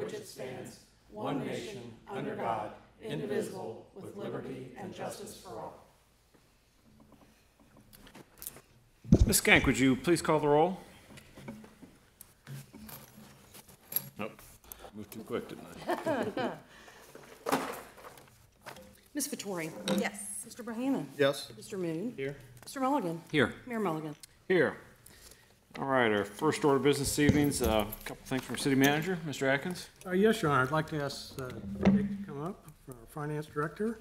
which it stands, one nation, under God, indivisible, with liberty and justice for all. Ms. Skank, would you please call the roll? Nope. Moved too quick, didn't I? Ms. Vittori? Yes. Mr. Bohannon? Yes. Mr. Moon? Here. Mr. Mulligan? Here. Mayor Mulligan? Here. All right, our first order of business this evening is a couple things from City Manager, Mr. Atkins. Yes, Your Honor. I'd like to ask Jake to come up, our Finance Director.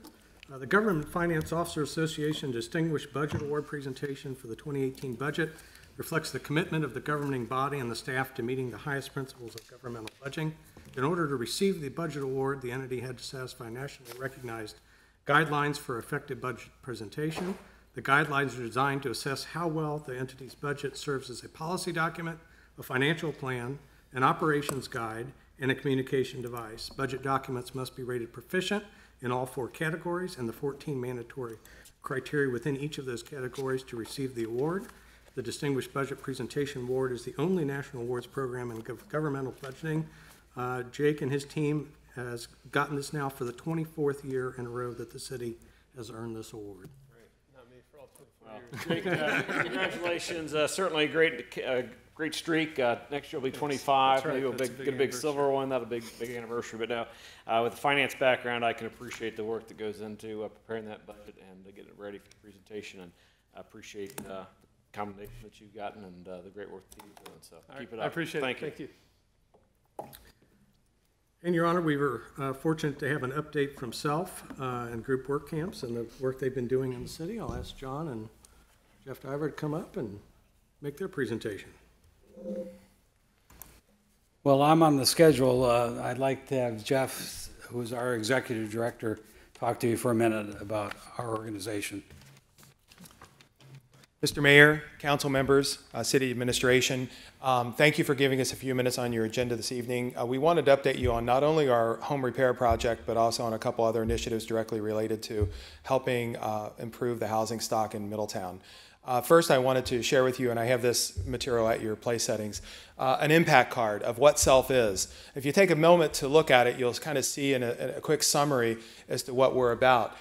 The Government Finance Officer Association Distinguished Budget Award presentation for the 2018 budget reflects the commitment of the governing body and the staff to meeting the highest principles of governmental budgeting. In order to receive the budget award, the entity had to satisfy nationally recognized guidelines for effective budget presentation. The guidelines are designed to assess how well the entity's budget serves as a policy document, a financial plan, an operations guide, and a communication device. Budget documents must be rated proficient in all 4 categories and the 14 mandatory criteria within each of those categories to receive the award. The Distinguished Budget Presentation Award is the only national awards program in governmental budgeting. Jake and his team has gotten this now for the 24th year in a row that the city has earned this award. Jake, congratulations. Certainly a great streak. Next year will be 25. Right. Maybe we'll get a big silver one. That'll be a big anniversary. But now, with a finance background, I can appreciate the work that goes into preparing that budget and getting it ready for the presentation. And I appreciate the commendation that you've gotten and the great work that you're doing. So keep it up. I appreciate it. Thank you. And Your Honor, we were fortunate to have an update from SELF and group work camps and the work they've been doing in the city. I'll ask John and Jeff Diver to come up and make their presentation. Well, I'm on the schedule. I'd like to have Jeff, who's our executive director, talk to you for a minute about our organization. Mr. Mayor, council members, city administration, thank you for giving us a few minutes on your agenda this evening. We wanted to update you on not only our home repair project, but also on a couple other initiatives directly related to helping improve the housing stock in Middletown. First, I wanted to share with you, and I have this material at your place settings, an impact card of what SELF is. If you take a moment to look at it, you'll kind of see in a quick summary as to what we're about.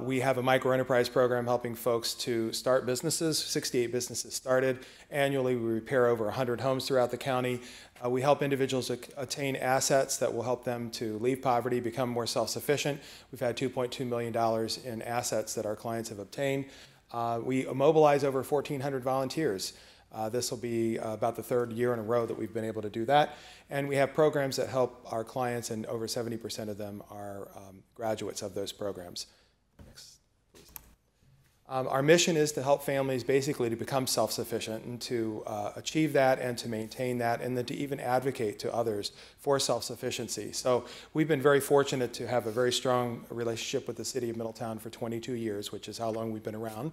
We have a micro-enterprise program helping folks to start businesses, 68 businesses started. Annually, we repair over 100 homes throughout the county. We help individuals attain assets that will help them to leave poverty, become more self-sufficient. We've had $2.2 million in assets that our clients have obtained. We mobilize over 1,400 volunteers. This will be about the 3rd year in a row that we've been able to do that. And we have programs that help our clients, and over 70% of them are graduates of those programs. Our mission is to help families basically to become self-sufficient and to achieve that and to maintain that, and then to even advocate to others for self-sufficiency. So we've been very fortunate to have a very strong relationship with the city of Middletown for 22 years, which is how long we've been around.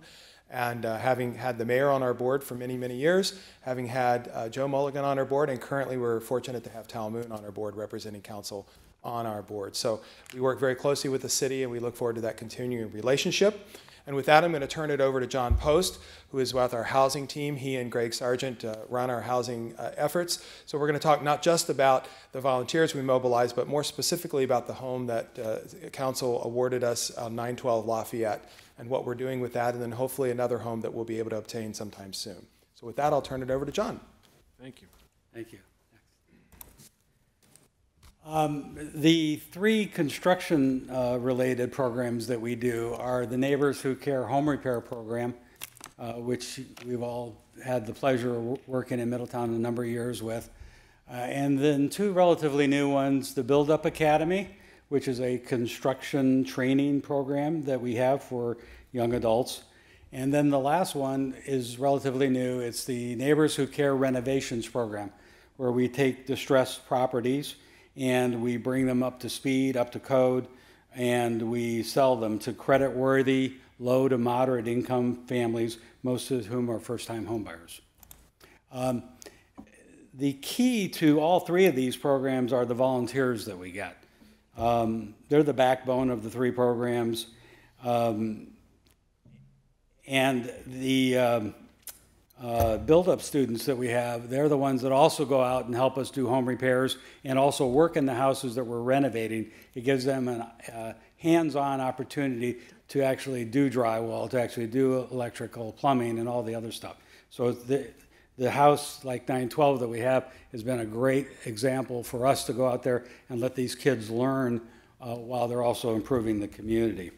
And having had the mayor on our board for many, many years, having had Joe Mulligan on our board, and currently we're fortunate to have Tal Moon on our board representing council on our board. So we work very closely with the city, and we look forward to that continuing relationship. And with that, I'm going to turn it over to John Post, who is with our housing team. He and Greg Sargent run our housing efforts. So we're going to talk not just about the volunteers we mobilize, but more specifically about the home that council awarded us on 912 Lafayette and what we're doing with that, and then hopefully another home that we'll be able to obtain sometime soon. So with that, I'll turn it over to John. Thank you. Thank you. The 3 construction related programs that we do are the Neighbors Who Care home repair program, which we've all had the pleasure of working in Middletown a number of years with. And then 2 relatively new ones, the Build Up Academy, which is a construction training program that we have for young adults. And then the last one is relatively new. It's the Neighbors Who Care renovations program, where we take distressed properties and we bring them up to speed, up to code, and we sell them to credit-worthy, low to moderate income families, most of whom are first-time homebuyers. The key to all 3 of these programs are the volunteers that we get. They're the backbone of the 3 programs. And the build-up students that we have, they're the ones that also go out and help us do home repairs and also work in the houses that we're renovating. It gives them a hands-on opportunity to actually do drywall, to actually do electrical, plumbing, and all the other stuff. So the house like 912 that we have has been a great example for us to go out there and let these kids learn while they're also improving the community.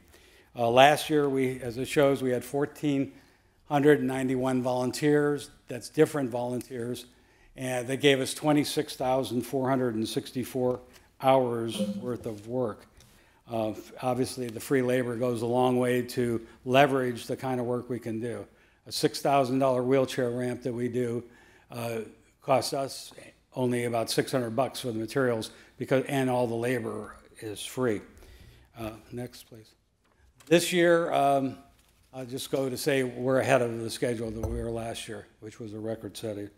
Last year, as it shows, we had 1,491 volunteers. That's different volunteers. And they gave us 26,464 hours worth of work. Obviously, the free labor goes a long way to leverage the kind of work we can do. A $6,000 wheelchair ramp that we do costs us only about $600 for the materials and all the labor is free. Next, please. This year, I'll just go to say we're ahead of the schedule that we were last year, which was a record setting.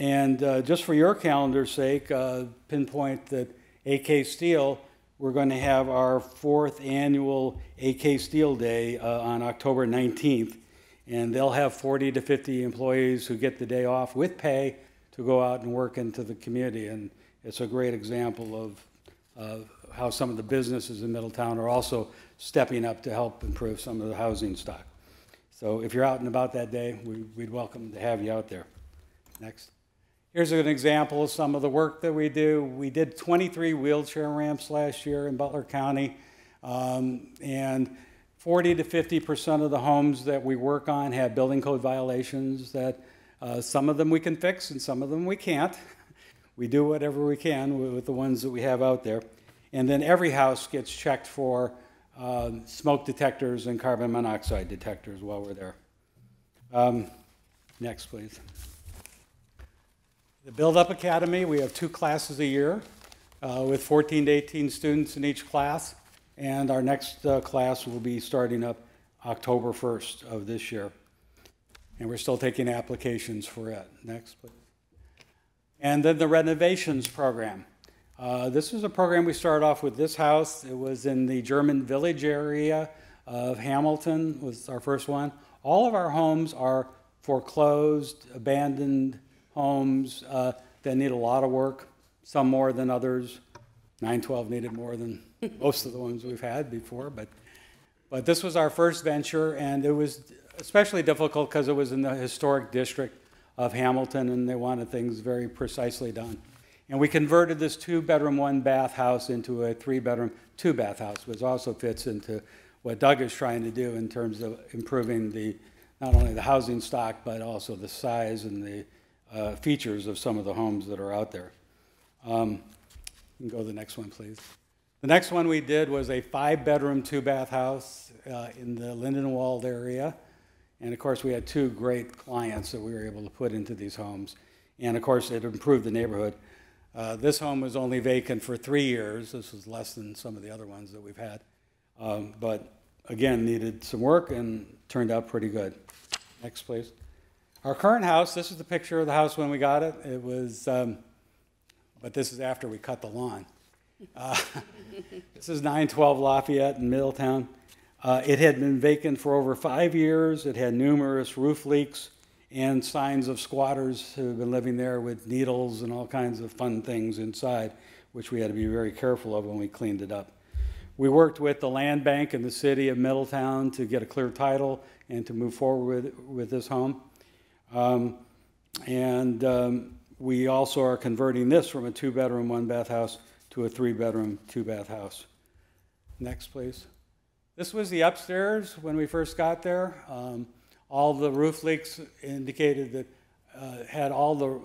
Just for your calendar's sake, pinpoint that AK Steel, we're going to have our 4th annual AK Steel Day on October 19th, and they'll have 40 to 50 employees who get the day off with pay to go out and work into the community, and it's a great example of how some of the businesses in Middletown are also stepping up to help improve some of the housing stock. So if you're out and about that day, we'd welcome to have you out there. Next. Here's an example of some of the work that we do. We did 23 wheelchair ramps last year in Butler County, and 40 to 50% of the homes that we work on have building code violations that some of them we can fix and some of them we can't. We do whatever we can with the ones that we have out there. And then every house gets checked for smoke detectors and carbon monoxide detectors while we're there. Next, please. The Build Up Academy, we have 2 classes a year with 14 to 18 students in each class. And our next class will be starting up October 1st of this year. And we're still taking applications for it. Next, please. And then the renovations program. This is a program we started off with this house. It was in the German Village area of Hamilton, was our first one. All of our homes are foreclosed, abandoned homes that need a lot of work, some more than others. 912 needed more than most of the ones we've had before, but this was our first venture, and it was especially difficult because it was in the historic district of Hamilton, and they wanted things very precisely done. And we converted this 2-bedroom, 1-bath house into a 3-bedroom, 2-bath house, which also fits into what Doug is trying to do in terms of improving not only the housing stock, but also the size and the features of some of the homes that are out there. You can go to the next one, please. The next one we did was a 5-bedroom, 2-bath house in the Lindenwold area. And of course, we had 2 great clients that we were able to put into these homes. And of course, it improved the neighborhood. This home was only vacant for 3 years. This was less than some of the other ones that we've had. But again, needed some work and turned out pretty good. Next, please. Our current house, this is the picture of the house when we got it. It was, but this is after we cut the lawn. This is 912 Lafayette in Middletown. It had been vacant for over 5 years. It had numerous roof leaks and signs of squatters who had been living there with needles and all kinds of fun things inside, which we had to be very careful of when we cleaned it up. We worked with the land bank in the city of Middletown to get a clear title and to move forward with this home. We also are converting this from a 2-bedroom, 1-bath house to a 3-bedroom, 2-bath house. Next, please. This was the upstairs when we first got there. All the roof leaks indicated that had all the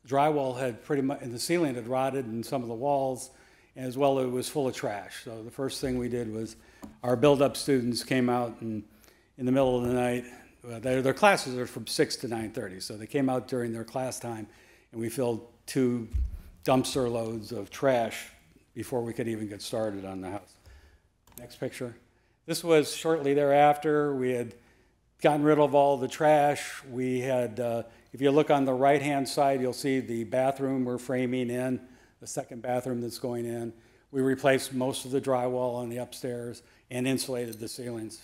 drywall had pretty much, and the ceiling had rotted, and some of the walls, as well it was full of trash. So the first thing we did was our build-up students came out and in the middle of the night. Their classes are from 6 to 9:30, so they came out during their class time, and we filled 2 dumpster loads of trash before we could even get started on the house. Next picture. This was shortly thereafter. We had gotten rid of all the trash. We had, if you look on the right-hand side, you'll see the bathroom we're framing in, the second bathroom that's going in. We replaced most of the drywall on the upstairs and insulated the ceilings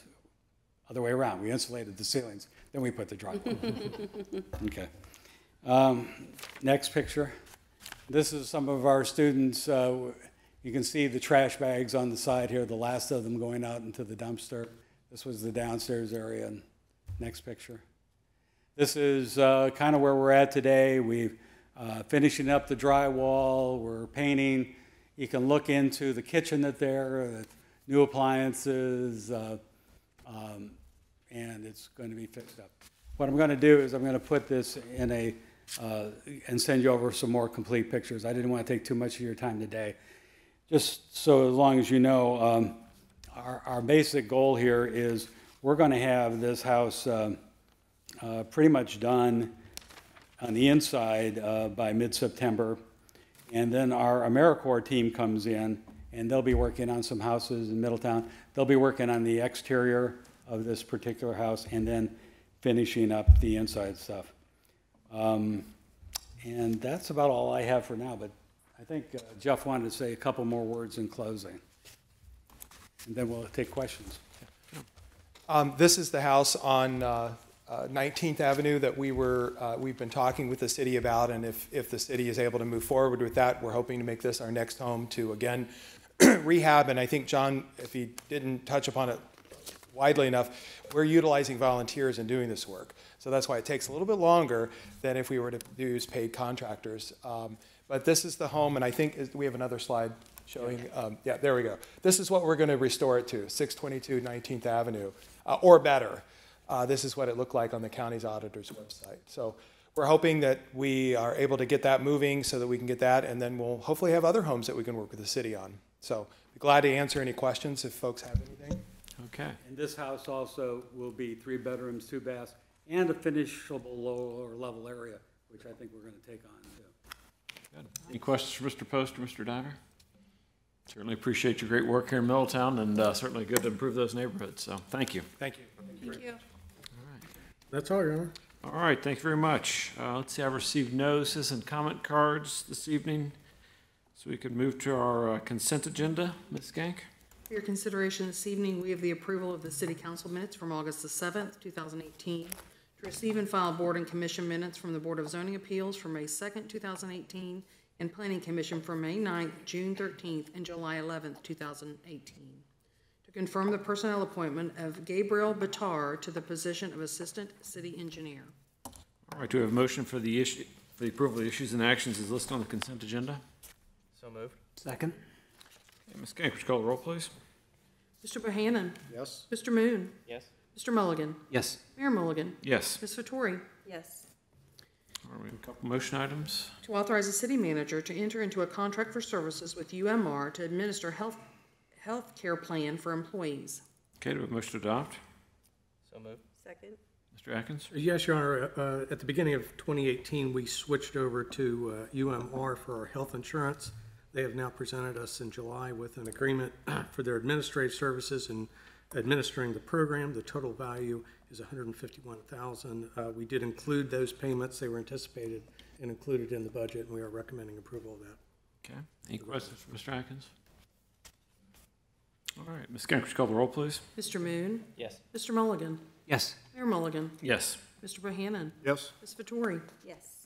Other way around, we insulated the ceilings, then we put the drywall. Okay. Next picture. This is some of our students. You can see the trash bags on the side here, the last of them going out into the dumpster. This was the downstairs area. Next picture. This is kind of where we're at today. We're finishing up the drywall, we're painting. You can look into the kitchen that's there, the new appliances, and it's going to be fixed up. What I'm going to do is I'm going to put this in a, and send you over some more complete pictures. I didn't want to take too much of your time today. Just so as long as you know, our basic goal here is we're going to have this house pretty much done on the inside by mid-September. And then our AmeriCorps team comes in, and they'll be working on some houses in Middletown. They'll be working on the exterior of this particular house and then finishing up the inside stuff. And that's about all I have for now, but I think Jeff wanted to say a couple more words in closing. And then we'll take questions. This is the house on 19th Avenue that we've been talking with the city about, and if the city is able to move forward with that, we're hoping to make this our next home to, again, rehab. And I think, John, if he didn't touch upon it widely enough, we're utilizing volunteers in doing this work. So that's why it takes a little bit longer than if we were to use paid contractors. But this is the home, and I think we have another slide showing, yeah, there we go. This is what we're going to restore it to, 622 19th Avenue, or better. This is what it looked like on the county's auditor's website. So we're hoping that we are able to get that moving so that we can get that, and then we'll hopefully have other homes that we can work with the city on. So be glad to answer any questions if folks have anything. Okay. And this house also will be 3 bedrooms, 2 baths, and a finishable lower level area, which I think we're going to take on too. Good. Any questions for Mr. Post or Mr. Diver? Certainly appreciate your great work here in Middletown, and certainly good to improve those neighborhoods. So thank you. Thank you. Thank you. That's all, Your Honor. All right, thank you very much. Let's see, I've received notices and comment cards this evening, so we could move to our consent agenda. Ms. Gank? For your consideration this evening, we have the approval of the City Council minutes from August the 7th, 2018, to receive and file Board and Commission minutes from the Board of Zoning Appeals for May 2nd, 2018, and Planning Commission for May 9th, June 13th, and July 11th, 2018. To confirm the personnel appointment of Gabriel Bitar to the position of Assistant City Engineer. All right, do we have a motion for the issue, for the approval of the issues and actions as listed on the consent agenda? So moved. Second? Okay, Ms. Gank, would you call the roll, please? Mr. Bohannon? Yes. Mr. Moon? Yes. Mr. Mulligan? Yes. Mayor Mulligan? Yes. Ms. Vettori? Yes. All right, we have a couple motion items. To authorize the city manager to enter into a contract for services with UMR to administer health care plan for employees. Okay, do we have a motion to adopt? So moved. Second. Mr. Atkins? Yes, Your Honor. At the beginning of 2018, we switched over to UMR for our health insurance. They have now presented us in July with an agreement for their administrative services and administering the program. The total value is $151,000. We did include those payments. They were anticipated and included in the budget, and we are recommending approval of that. Okay, any questions for Mr. Atkins? All right, Ms. Gank, would you call the roll, please? Mr. Moon? Yes. Mr. Mulligan? Yes. Mayor Mulligan? Yes. Mr. Bohannon? Yes. Ms. Vettori? Yes.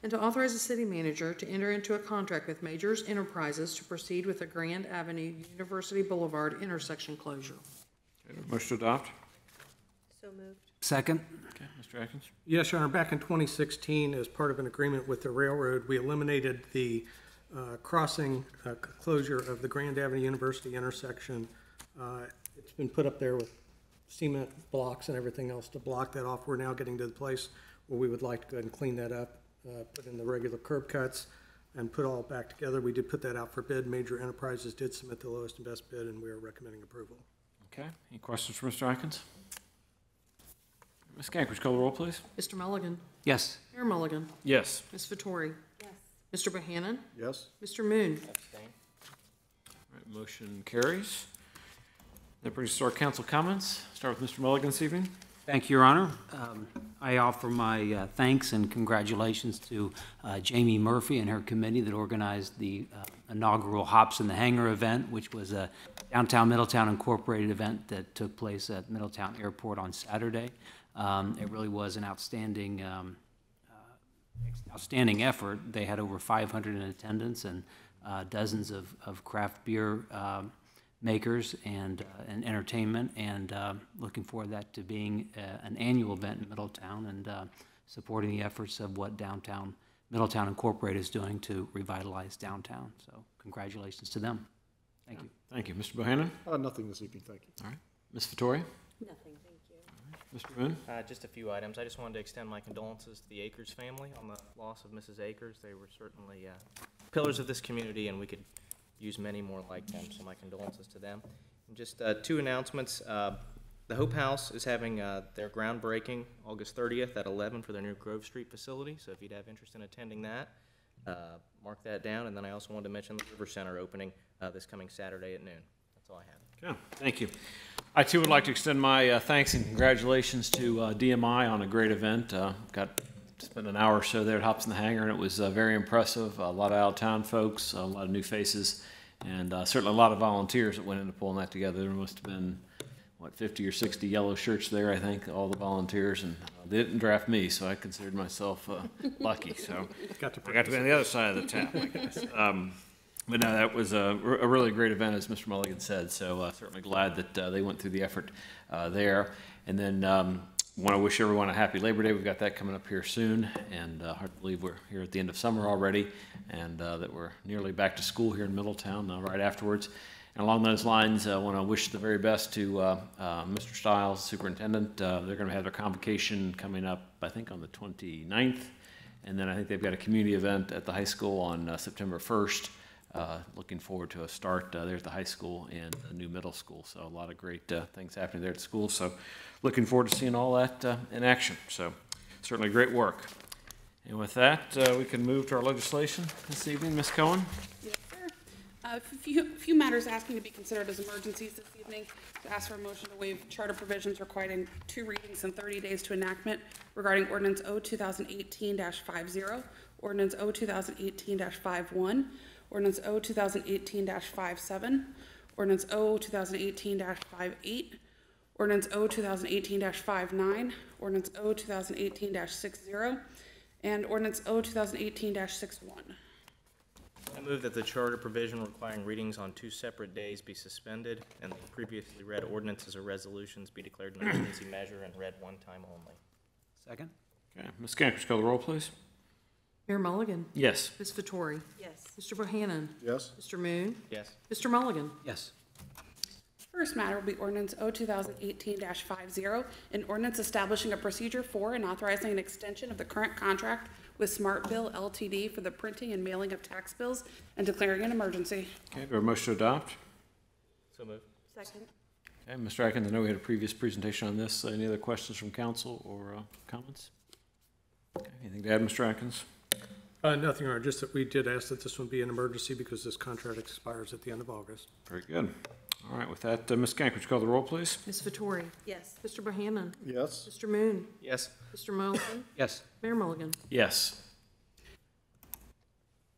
And to authorize the city manager to enter into a contract with Majors Enterprises to proceed with the Grand Avenue University Boulevard intersection closure. Okay, do we have a motion to adopt? So moved. Second? Okay, Mr. Atkins? Yes, Your Honor. Back in 2016, as part of an agreement with the railroad, we eliminated the crossing closure of the Grand Avenue University intersection. It's been put up there with cement blocks and everything else to block that off. We're now getting to the place where we would like to go ahead and clean that up, put in the regular curb cuts, and put all back together. We did put that out for bid. Major Enterprises did submit the lowest and best bid, and we are recommending approval. Okay, any questions for Mr. Atkins? Ms. Gank, would you call the roll, please? Mr. Mulligan? Yes. Mayor Mulligan? Yes. Ms. Vettori? Yes. Mr. Bohannon? Yes. Mr. Moon? Abstain. All right, motion carries. That brings us to our council comments. Start with Mr. Mulligan this evening. Thank you, Your Honor. I offer my thanks and congratulations to Jamie Murphy and her committee that organized the inaugural Hops in the Hangar event, which was a downtown Middletown Incorporated event that took place at Middletown Airport on Saturday. It really was an outstanding effort. They had over 500 in attendance and dozens of craft beer makers and entertainment, and looking forward to that to being an annual event in Middletown and supporting the efforts of what Middletown Incorporated is doing to revitalize downtown. So congratulations to them. Thank you. Thank you. Mr. Bohannon? Nothing this evening, thank you. All right. Ms. Vittori? Nothing, thank you. Mr. Moon? Just a few items. I just wanted to extend my condolences to the Akers family on the loss of Mrs. Akers. They were certainly pillars of this community, and we could use many more like them, so my condolences to them. And just two announcements. The Hope House is having their groundbreaking August 30th at 11 for their new Grove Street facility, so if you'd have interest in attending that, mark that down. And then I also wanted to mention the River Center opening this coming Saturday at noon. That's all I have. Okay, thank you. I too would like to extend my thanks and congratulations to DMI on a great event. Got to spend an hour or so there at Hops in the Hangar, and it was very impressive. A lot of out-of-town folks, a lot of new faces, and certainly a lot of volunteers that went into pulling that together. There must have been, what, 50 or 60 yellow shirts there, I think, all the volunteers, and they didn't draft me, so I considered myself lucky. So I got to be on the other side of the tap, I guess. But no, that was a really great event, as Mr. Mulligan said, so certainly glad that they went through the effort there. And then want to wish everyone a happy Labor Day. We've got that coming up here soon, and hard to believe we're here at the end of summer already, and that we're nearly back to school here in Middletown right afterwards. And along those lines, I want to wish the very best to Mr. Stiles, Superintendent. They're going to have their convocation coming up, I think, on the 29th, and then I think they've got a community event at the high school on September 1st. Looking forward to a start there at the high school and a new middle school. So a lot of great things happening there at the school. So looking forward to seeing all that in action. So certainly great work. And with that, we can move to our legislation this evening. Ms. Cohen? Yes, sir. A few matters asking to be considered as emergencies this evening. To ask for a motion to waive charter provisions requiring 2 readings and 30 days to enactment regarding Ordinance O 2018-50, Ordinance O 2018-51, Ordinance O 2018-57, Ordinance O 2018-58, Ordinance O 2018-59, Ordinance O 2018-60, and Ordinance O 2018-61. I move that the charter provision requiring readings on 2 separate days be suspended, and the previously read ordinances or resolutions be declared an emergency measure and read one time only. Second? Okay. Ms. Cankers, call the roll, please. Mayor Mulligan? Yes. Ms. Vittori? Yes. Mr. Bohannon? Yes, Mr. Moon? Yes. Mr. Mulligan? Yes. First matter will be Ordinance O 2018-50, an ordinance establishing a procedure for and authorizing an extension of the current contract with Smart Bill LTD for the printing and mailing of tax bills and declaring an emergency. Okay, do we have a motion to adopt? So moved. Second. Okay, Mr. Atkins, I know we had a previous presentation on this. Any other questions from council or comments? Okay, anything to add, Mr. Atkins? Nothing, Your Honor, just that we did ask that this one be an emergency because this contract expires at the end of August. Very good. All right, with that, Ms. Kank, would you call the roll, please? Ms. Vittori? Yes. Mr. Bohannon? yes, Mr. Moon? Yes. Mr. Mulligan? Yes. Mayor Mulligan? Yes.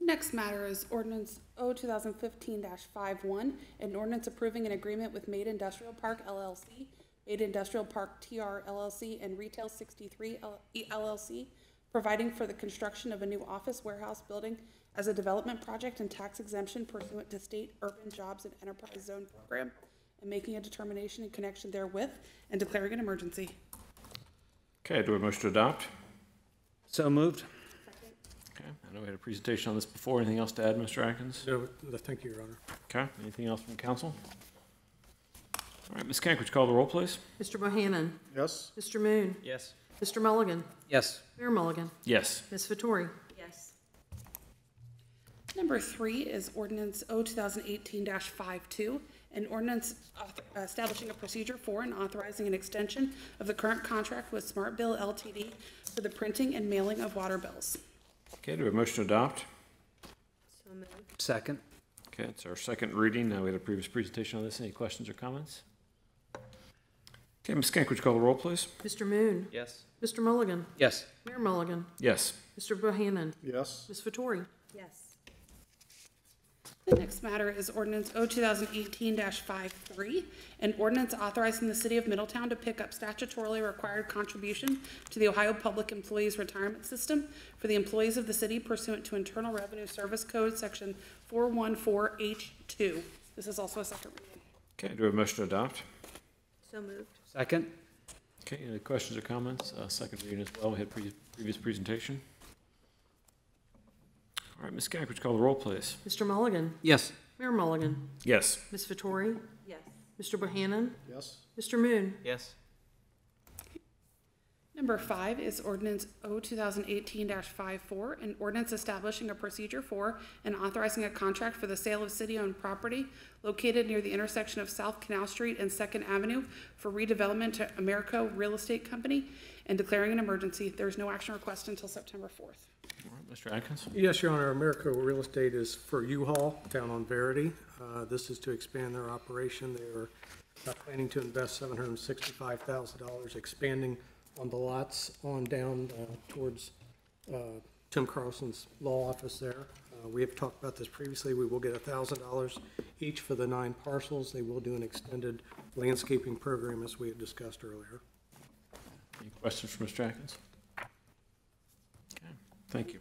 Next matter is Ordinance O 2015-51, an ordinance approving an agreement with Made Industrial Park LLC, Made Industrial Park TR LLC, and Retail 63 LLC, providing for the construction of a new office warehouse building as a development project and tax exemption pursuant to state urban jobs and enterprise zone program, and making a determination in connection therewith and declaring an emergency. Okay, do we have a motion to adopt? So moved. Okay, I know we had a presentation on this before. Anything else to add, Mr. Atkins? No, thank you, Your Honor. Okay, anything else from council? All right, Ms. Kank, would you call the roll, please? Mr. Bohannon? yes, Mr. Moon? Yes. Mr. Mulligan? Yes. Mayor Mulligan? Yes. Ms. Vittori? Yes. Number 3 is Ordinance O 2018-52, an ordinance establishing a procedure for and authorizing an extension of the current contract with Smart Bill LTD for the printing and mailing of water bills. Okay, do we have a motion to adopt? So moved. Second? Okay, it's our second reading. We had a previous presentation on this. Any questions or comments? Okay, Ms. Skank, would you call the roll, please? Mr. Moon? Yes. Mr. Mulligan? Yes. Mayor Mulligan? Yes. Mr. Bohannon? Yes. Ms. Vettori? Yes. The next matter is ordinance O 2018-53, an ordinance authorizing the city of Middletown to pick up statutorily required contribution to the Ohio Public Employees Retirement System for the employees of the city pursuant to Internal Revenue Service Code, section 414H2. This is also a second reading. Okay, do we have a motion to adopt? So moved. Second? Okay, any questions or comments? Second reading as well. We had previous presentation. All right, Ms. Skank, would you call the roll, please? Mr. Mulligan? Yes. Mayor Mulligan? Yes. Ms. Vettori? Yes. Mr. Bohannon? Yes. Mr. Moon? Yes. Number 5 is ordinance O 2018-54, an ordinance establishing a procedure for and authorizing a contract for the sale of city-owned property located near the intersection of South Canal Street and Second Avenue for redevelopment to Americo Real Estate Company and declaring an emergency. There is no action requested until September 4th. All right, Mr. Atkins? Yes, Your Honor, Americo Real Estate is for U-Haul down on Verity. This is to expand their operation. They are planning to invest $765,000 expanding on the lots on down towards Tim Carlson's law office there. We have talked about this previously. We will get $1,000 each for the 9 parcels. They will do an extended landscaping program as we had discussed earlier. Any questions for Mr. Atkins? Okay, thank you.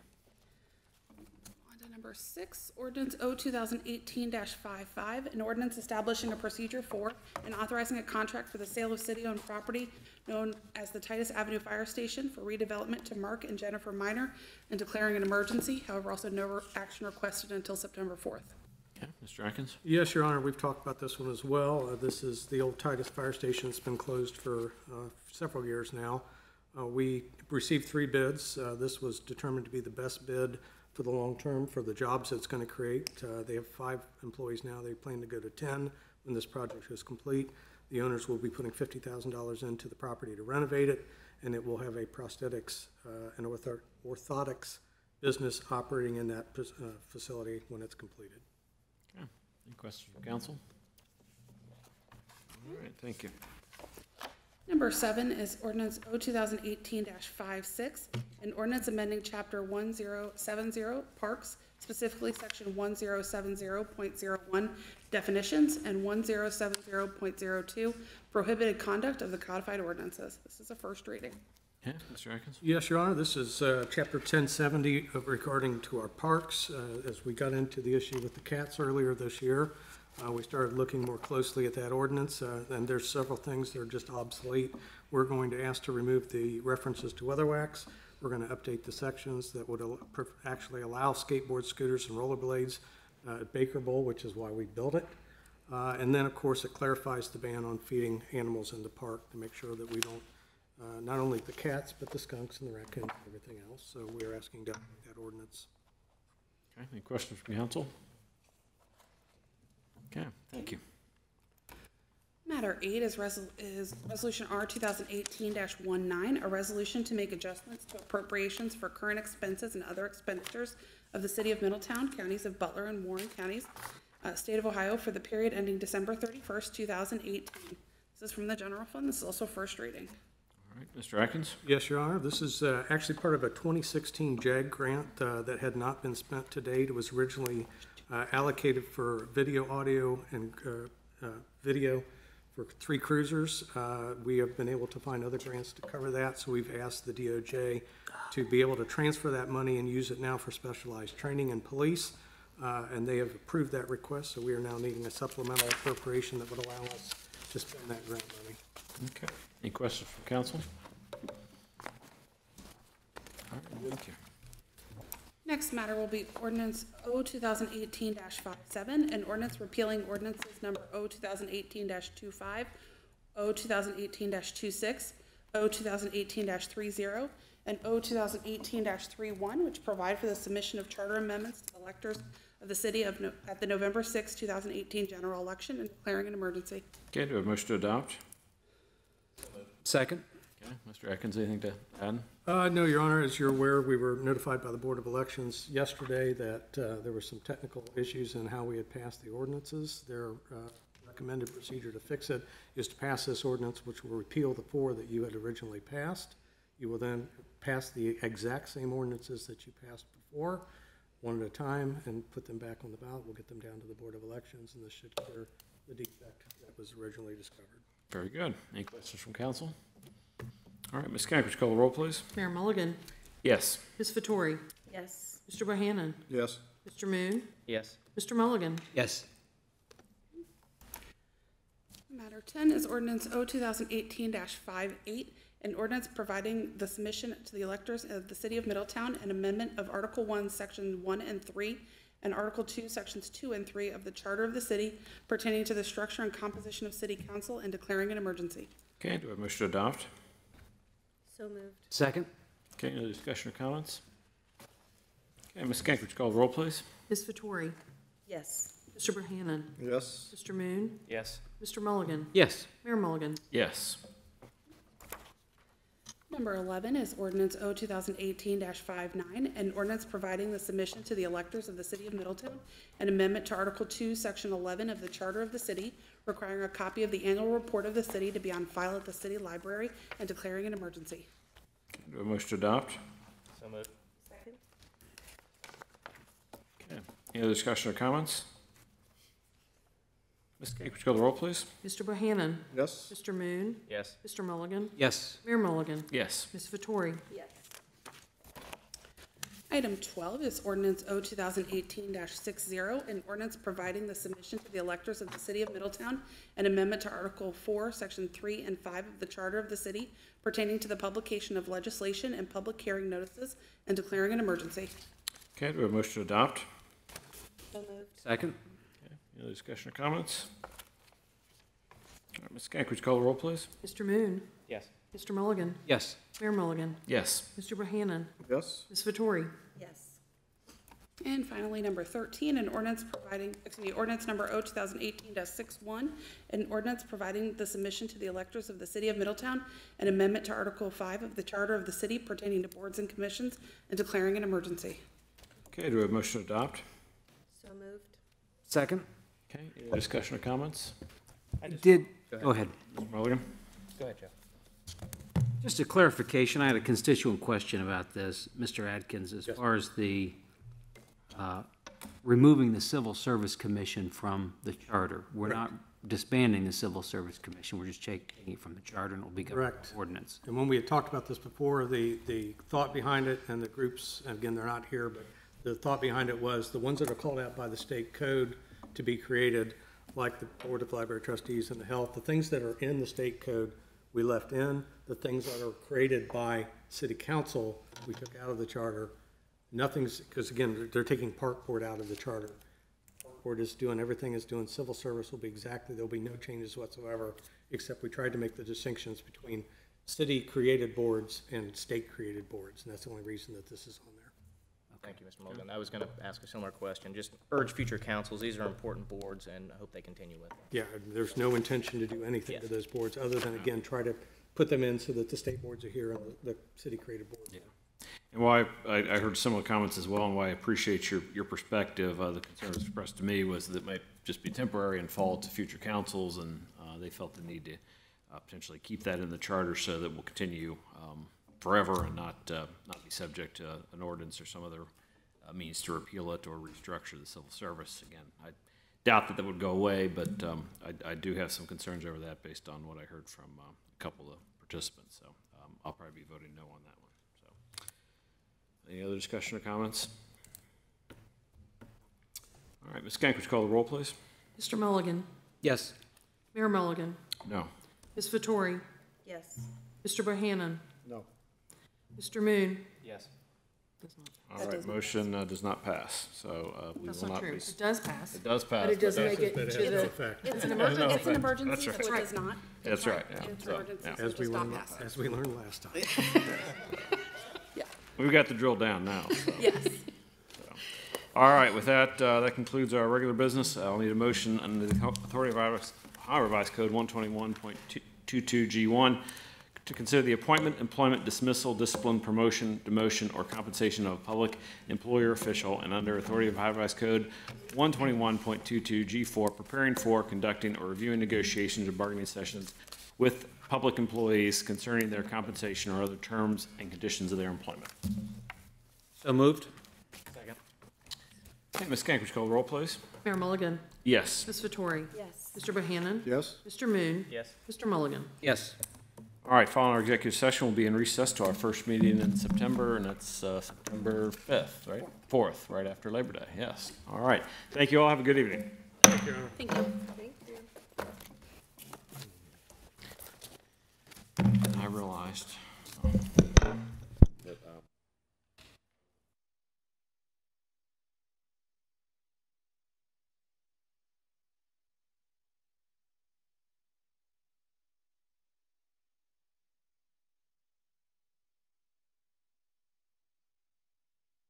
On to number 6, ordinance O 2018-55, an ordinance establishing a procedure for and authorizing a contract for the sale of city-owned property known as the Titus Avenue Fire Station for redevelopment to Mark and Jennifer Minor and declaring an emergency. However, also no action requested until September 4th. Okay, Mr. Atkins? Yes, Your Honor, we've talked about this one as well. This is the old Titus Fire Station. It's been closed for several years now. We received 3 bids. This was determined to be the best bid for the long term for the jobs it's going to create. They have 5 employees now. They plan to go to 10 when this project is complete. The owners will be putting $50,000 into the property to renovate it, and it will have a prosthetics and orthotics business operating in that facility when it's completed. Okay, any questions from council? All right, thank you. Number 7 is ordinance O 2018-56, an ordinance amending chapter 1070 Parks, specifically section 1070.01 definitions and 1070.02 prohibited conduct of the codified ordinances. This is a first reading. Okay, Mr. Atkins? Yes, Your Honor, this is chapter 1070 regarding to our parks. As we got into the issue with the cats earlier this year, we started looking more closely at that ordinance, and there's several things that are just obsolete. We're going to ask to remove the references to weather wax. We're going to update the sections that would actually allow skateboards, scooters, and rollerblades at Baker Bowl, which is why we built it. And then, of course, it clarifies the ban on feeding animals in the park to make sure that we don't, not only the cats, but the skunks and the raccoons and everything else. So we are asking to update that ordinance. Okay, any questions from council? Okay, thank you. Matter 8 is Resolution R 2018-19, a resolution to make adjustments to appropriations for current expenses and other expenditures of the city of Middletown, counties of Butler and Warren counties, state of Ohio for the period ending December 31st, 2018. This is from the general fund. This is also first reading. All right, Mr. Atkins? Yes, Your Honor. This is actually part of a 2016 JAG grant that had not been spent to date. It was originally allocated for video, audio, and video for 3 cruisers. We have been able to find other grants to cover that, so we've asked the DOJ to be able to transfer that money and use it now for specialized training in police, and they have approved that request, so we are now needing a supplemental appropriation that would allow us to spend that grant money. Okay. Any questions from council? All right, thank you. Next matter will be ordinance O 2018-57, an ordinance repealing ordinances number O 2018-25, O 2018-26, O 2018-30, and O 2018-31, which provide for the submission of charter amendments to electors of the city at the November 6, 2018 general election and declaring an emergency. Okay, do we have a motion to adopt? Second? Okay, Mr. Atkins, anything to add? No, Your Honor. As you're aware, we were notified by the Board of Elections yesterday that there were some technical issues in how we had passed the ordinances. Their recommended procedure to fix it is to pass this ordinance, which will repeal the 4 that you had originally passed. You will then pass the exact same ordinances that you passed before, one at a time, and put them back on the ballot. We'll get them down to the Board of Elections, and this should clear the defect that was originally discovered. Very good. Any questions from council? All right, Ms. Kank, would you call the roll, please? Mayor Mulligan, Yes. Ms. Vettori, Yes. Mr. Bohannon, Yes. Mr. Moon, Yes. Mr. Mulligan. Yes. Matter 10 is ordinance O 2018-58, an ordinance providing the submission to the electors of the city of Middletown an amendment of Article 1, Section 1 and 3, and Article 2, Sections 2 and 3 of the Charter of the City pertaining to the structure and composition of city council and declaring an emergency. Okay, do I have a motion to adopt? So moved. Second? Okay, any discussion or comments? Okay, Ms. Kank, would you call the roll, please? Ms. Vettori, Yes. Mr. Bohannon, Yes. Mr. Moon, Yes. Mr. Mulligan, Yes. Mayor Mulligan. Yes. Number 11 is ordinance O 2018-59, an ordinance providing the submission to the electors of the city of Middletown an amendment to Article 2, Section 11 of the Charter of the City, requiring a copy of the annual report of the city to be on file at the city library and declaring an emergency. Okay, do I have a motion to adopt? So moved. Second. Okay, any other discussion or comments? Ms. Kank, would you call the roll, please? Mr. Bohannon, Yes. Mr. Moon, Yes. Mr. Mulligan, Yes. Mayor Mulligan. Yes. Ms. Vettori, Yes. Item 12 is ordinance O 2018-60, an ordinance providing the submission to the electors of the city of Middletown an amendment to Article 4, Section 3 and 5 of the Charter of the City pertaining to the publication of legislation and public hearing notices and declaring an emergency. Okay, do we have a motion to adopt? So moved. Second? Okay, any other discussion or comments? All right, Ms. Kank, would you call the roll, please? Mr. Moon, Yes. Mr. Mulligan, Yes. Mayor Mulligan, Yes. Mr. Bohannon, Yes. Ms. Vettori, Yes. And finally, number 13, an ordinance ordinance number O 2018-61, an ordinance providing the submission to the electors of the city of Middletown an amendment to Article 5 of the Charter of the City pertaining to boards and commissions and declaring an emergency. Okay, do we have a motion to adopt? So moved. Second? Okay, any other discussion or comments? Go ahead. Mr. Mulligan? Go ahead, Joe. Just a clarification, I had a constituent question about this, Mr. Atkins, as far as the removing the Civil Service Commission from the charter. We're not disbanding the Civil Service Commission, we're just taking it from the charter and it'll become an Correct. ordinance. And when we had talked about this before, the thought behind it and the groups, and again, they're not here, but the thought behind it was the ones that are called out by the state code to be created, like the Board of Library Trustees and the health, the things that are in the state code, we left in. The things that are created by city council, we took out of the charter. Nothing's, because again, they're taking park board out of the charter. Park board is doing everything it's doing. Civil service will be exactly, there'll be no changes whatsoever, except we tried to make the distinctions between city-created boards and state-created boards, and that's the only reason that this is on there. Thank you, Mr. Mulligan. I was going to ask a similar question. Just urge future councils, these are important boards, and I hope they continue with it. Yeah, there's no intention to do anything to Yes. those boards, other than, again, try to put them in so that the state boards are here and the city-created boards. Yeah. And why I heard similar comments as well, and why I appreciate your perspective. The concern expressed to me was that it might just be temporary and fall to future councils, and they felt the need to potentially keep that in the charter so that we'll continue forever and not be subject to an ordinance or some other means to repeal it or restructure the civil service. Again, I doubt that would go away, but I do have some concerns over that based on what I heard from a couple of participants. So I'll probably be voting no on that one. So, any other discussion or comments? All right, Ms. Kank, would you call the roll, please? Mr. Mulligan, Yes. Mayor Mulligan, No. Ms. Vettori, Yes. Mr. Bohannon, No. Mr. Moon. Yes. All That right, does not motion does not pass, so we That's will not not true. be. It does pass. It does pass. But it doesn't make it But it to has no the, effect, It's an emergency, it's an emergency, That's so right. it does not. That's right, yeah. It's an So, emergency, yeah. so it does not pass. as we learned last time. Yeah, We've got the drill down now, so. yes. All right, with that, that concludes our regular business. I'll need a motion under the Authority of Ohio Revised Code 121.22G1 to consider the appointment, employment, dismissal, discipline, promotion, demotion, or compensation of a public employer official, and under authority of Ohio Revised Code 121.22 G4, preparing for, conducting, or reviewing negotiations or bargaining sessions with public employees concerning their compensation or other terms and conditions of their employment. So moved. Okay, Ms. Kank, would you call the roll, please? Mayor Mulligan? Yes. Ms. Vettori? Yes. Mr. Bohannon? Yes. Mr. Moon? Yes. Mr. Mulligan? Yes. All right, following our executive session, we'll be in recess to our first meeting in September, and that's September 5th, right? 4th, right after Labor Day, yes. All right, thank you all, have a good evening. Thank you. Thank you. I realized.